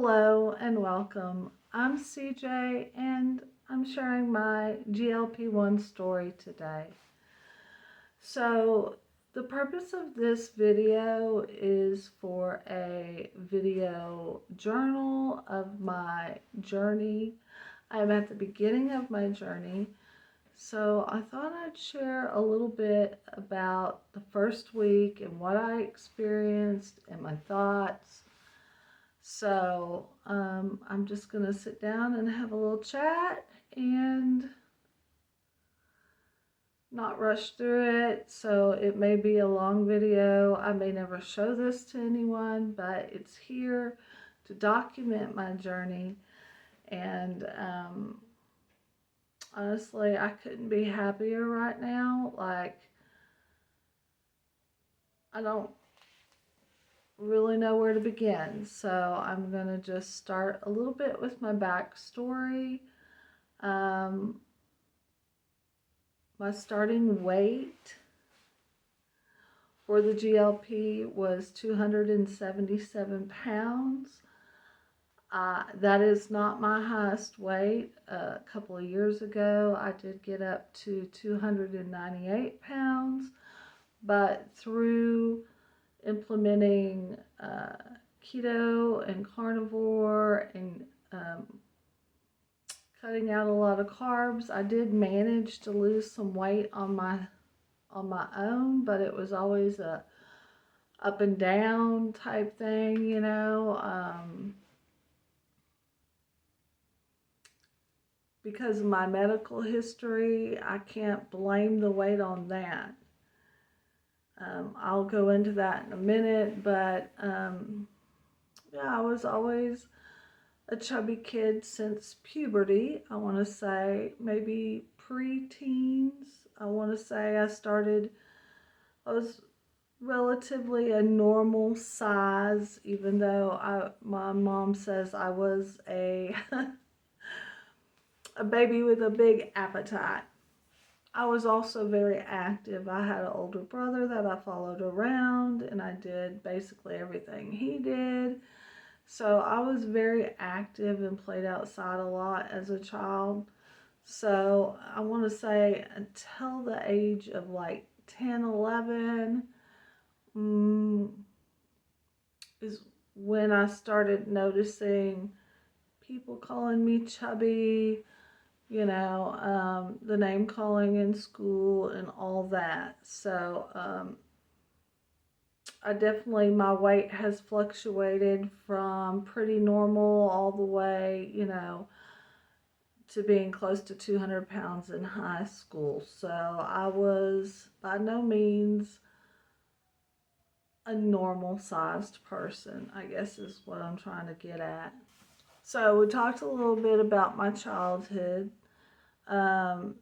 Hello and welcome. I'm CJ and I'm sharing my GLP-1 story today. So, the purpose of this video is for a video journal of my journey. I'm at the beginning of my journey, so I thought I'd share a little bit about the first week and what I experienced and my thoughts. So I'm just going to sit down and have a little chat and not rush through it. So it may be a long video. I may never show this to anyone, but it's here to document my journey. And honestly, I couldn't be happier right now. I don't really know where to begin. So I'm going to just start a little bit with my backstory. My starting weight for the GLP was 277 pounds. That is not my highest weight. A couple of years ago, I did get up to 298 pounds, but through implementing keto and carnivore and cutting out a lot of carbs, I did manage to lose some weight on my own, but it was always a up and down type thing, because of my medical history, I can't blame the weight on that. I'll go into that in a minute, but yeah, I was always a chubby kid since puberty. I want to say maybe pre-teens. I want to say I was relatively a normal size, even though my mom says I was a a baby with a big appetite. I was also very active. I had an older brother that I followed around, and I did basically everything he did. So I was very active and played outside a lot as a child. So I want to say until the age of like 10, 11 is when I started noticing people calling me chubby, the name calling in school and all that. So my weight has fluctuated from pretty normal all the way, to being close to 200 pounds in high school. So I was by no means a normal sized person, I guess is what I'm trying to get at. So we talked a little bit about my childhood. As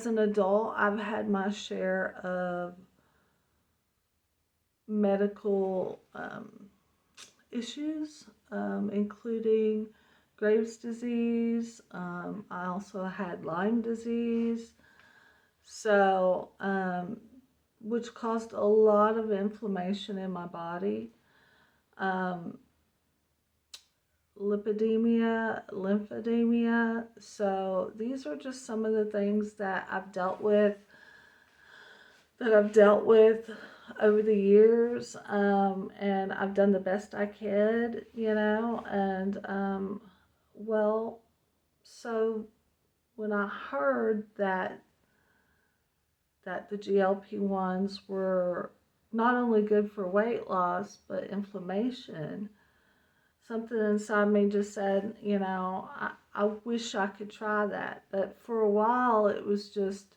an adult, I've had my share of medical issues, including Graves' disease. I also had Lyme disease, so which caused a lot of inflammation in my body. Lipidemia, lymphedema. So these are just some of the things that I've dealt with over the years, and I've done the best I could, and so when I heard that the GLP-1s were not only good for weight loss but inflammation, something inside me just said, I wish I could try that. But for a while, it was just,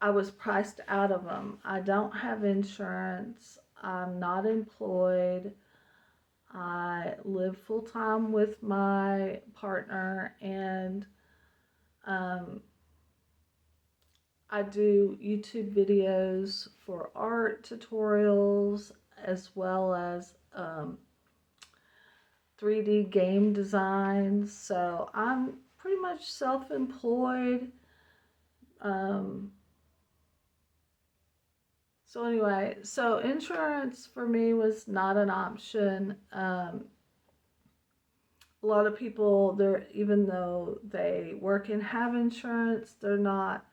I was priced out of them. I don't have insurance. I'm not employed. I live full time with my partner, and I do YouTube videos for art tutorials as well as 3D game designs. So I'm pretty much self-employed. So anyway, so insurance for me was not an option. A lot of people, they're even though they work and have insurance, they're not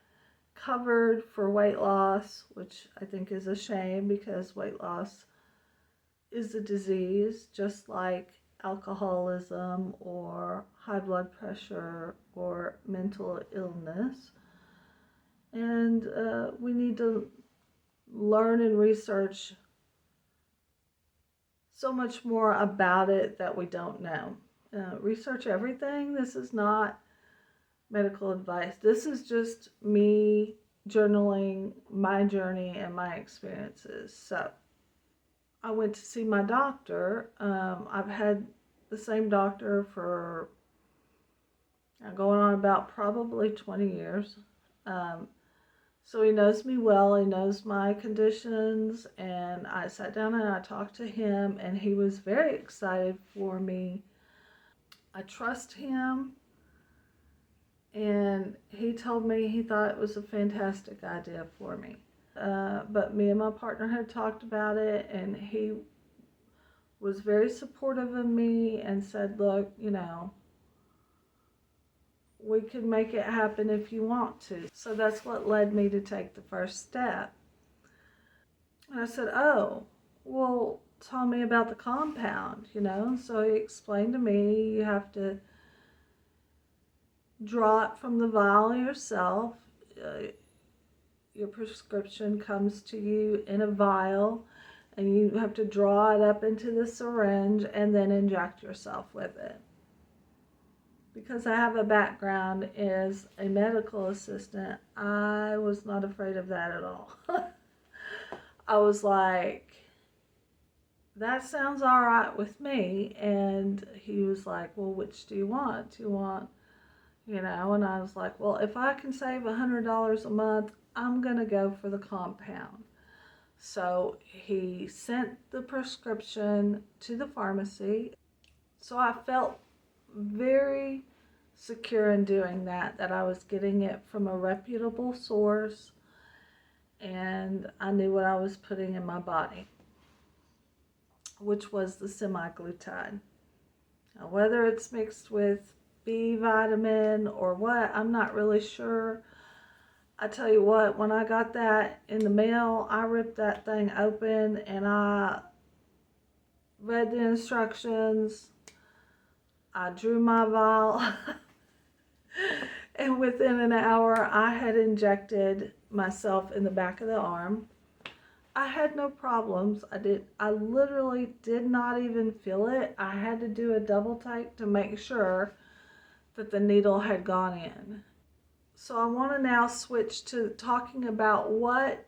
covered for weight loss, which I think is a shame because weight loss is a disease just like alcoholism or high blood pressure or mental illness. And we need to learn and research so much more about it that we don't know. Research everything. This is not medical advice. This is just me journaling my journey and my experiences. So I went to see my doctor. I've had the same doctor for going on about probably 20 years. Um, so he knows me well, he knows my conditions, and I sat down and I talked to him, and he was very excited for me. I trust him, and he told me he thought it was a fantastic idea for me. But me and my partner had talked about it, and he was very supportive of me and said, look, we can make it happen if you want to. So that's what led me to take the first step. And I said, oh, well, tell me about the compound. So he explained to me you have to draw it from the vial yourself. Your prescription comes to you in a vial, and you have to draw it up into the syringe and then inject yourself with it. Because I have a background as a medical assistant, I was not afraid of that at all. I was like, that sounds all right with me. And he was like, well, which do you want? Do you want, and I was like, well, if I can save $100 a month, I'm going to go for the compound. So he sent the prescription to the pharmacy. So I felt very secure in doing that I was getting it from a reputable source, and I knew what I was putting in my body, which was the semaglutide. Now, whether it's mixed with B vitamin or what, I'm not really sure. I tell you what, when I got that in the mail, I ripped that thing open and I read the instructions. I drew my vial. And within an hour, I had injected myself in the back of the arm. I had no problems. I literally did not even feel it. I had to do a double take to make sure that the needle had gone in. So I want to now switch to talking about what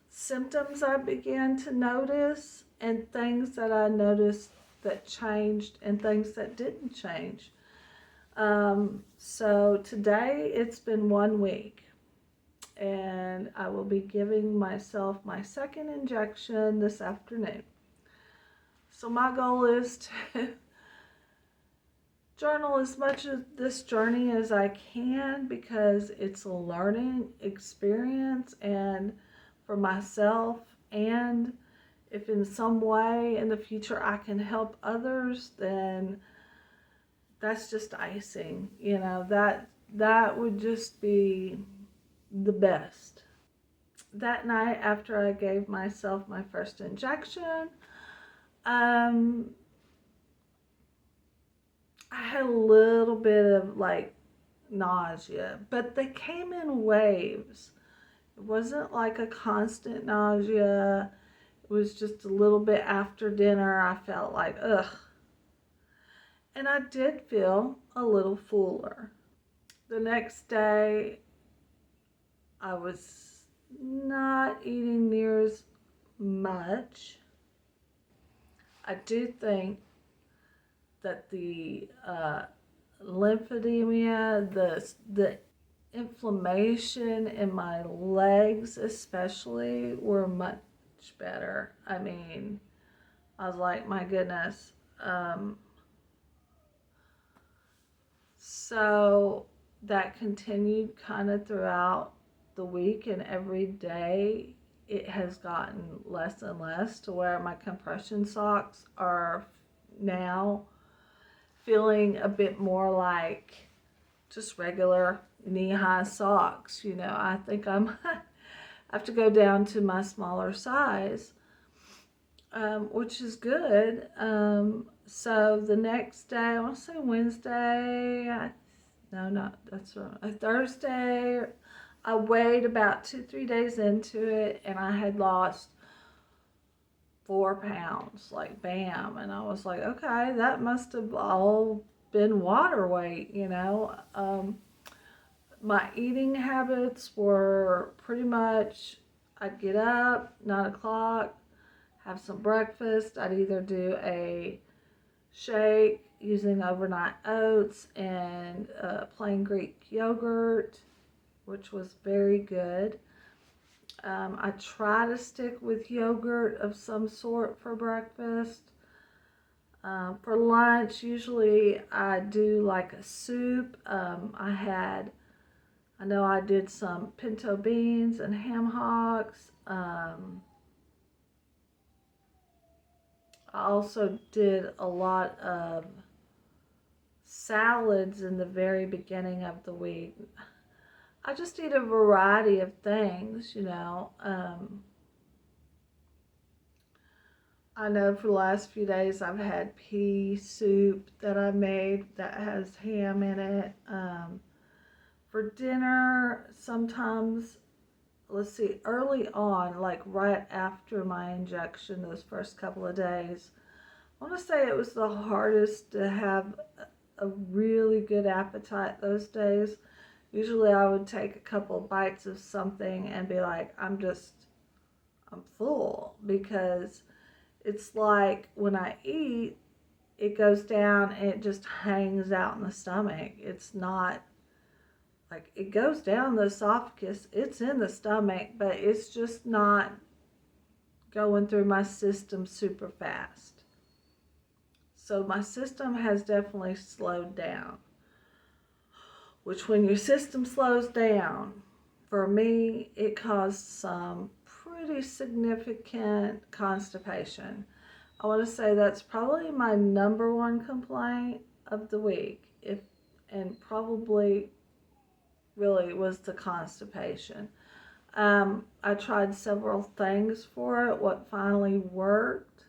symptoms I began to notice and things that I noticed that changed and things that didn't change. So today it's been 1 week, and I will be giving myself my second injection this afternoon. So my goal is to journal as much of this journey as I can, because it's a learning experience and for myself, and if in some way in the future I can help others, then that's just icing. That would just be the best. That night after I gave myself my first injection, I had a little bit of nausea, but they came in waves. It wasn't like a constant nausea. It was just a little bit after dinner. I felt like, ugh. And I did feel a little fuller. The next day, I was not eating near as much. I do think that the lymphedema, the inflammation in my legs especially, were much better. I mean, I was like, my goodness. So that continued kind of throughout the week, and every day it has gotten less and less to where my compression socks are now feeling a bit more like just regular knee-high socks. You know, I think I have to go down to my smaller size, which is good. So the next day, I want to say Wednesday, no, not, that's wrong, a Thursday, I weighed about 2, 3 days into it, and I had lost 4 pounds, like bam. And I was like, okay, that must have all been water weight, you know. My eating habits were pretty much, I'd get up 9 o'clock, have some breakfast. I'd either do a shake using overnight oats and plain Greek yogurt, which was very good. I try to stick with yogurt of some sort for breakfast. For lunch, usually I do like a soup. I know I did some pinto beans and ham hocks. I also did a lot of salads in the very beginning of the week. I just eat a variety of things, you know. I know for the last few days I've had pea soup that I made that has ham in it. For dinner, sometimes, let's see, early on, like right after my injection, those first couple of days, I want to say it was the hardest to have a really good appetite those days. Usually I would take a couple bites of something and be like, I'm full, because it's like when I eat, it goes down and it just hangs out in the stomach. It's not like it goes down the esophagus, it's in the stomach, but it's just not going through my system super fast. So my system has definitely slowed down, which when your system slows down, for me, it caused some pretty significant constipation. I want to say that's probably my number one complaint of the week, and probably really was the constipation. I tried several things for it. What finally worked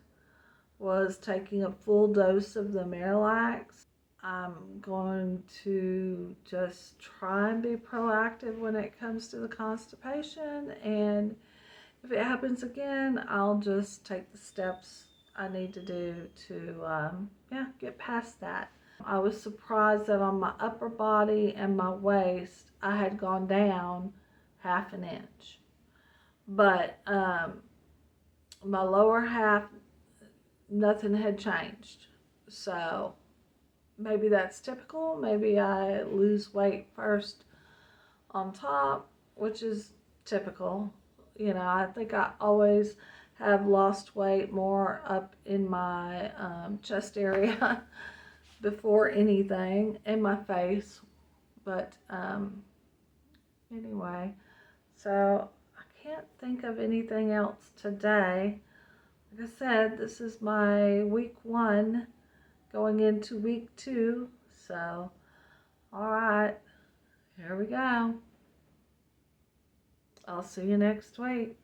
was taking a full dose of the Miralax. I'm going to just try and be proactive when it comes to the constipation, and if it happens again, I'll just take the steps I need to do to get past that. I was surprised that on my upper body and my waist, I had gone down 1/2 inch. But my lower half, nothing had changed. So maybe that's typical. Maybe I lose weight first on top, which is typical. You know, I think I always have lost weight more up in my chest area before anything, in my face. But anyway, so I can't think of anything else today. Like I said, this is my week 1 going into week 2. So, all right, here we go. I'll see you next week.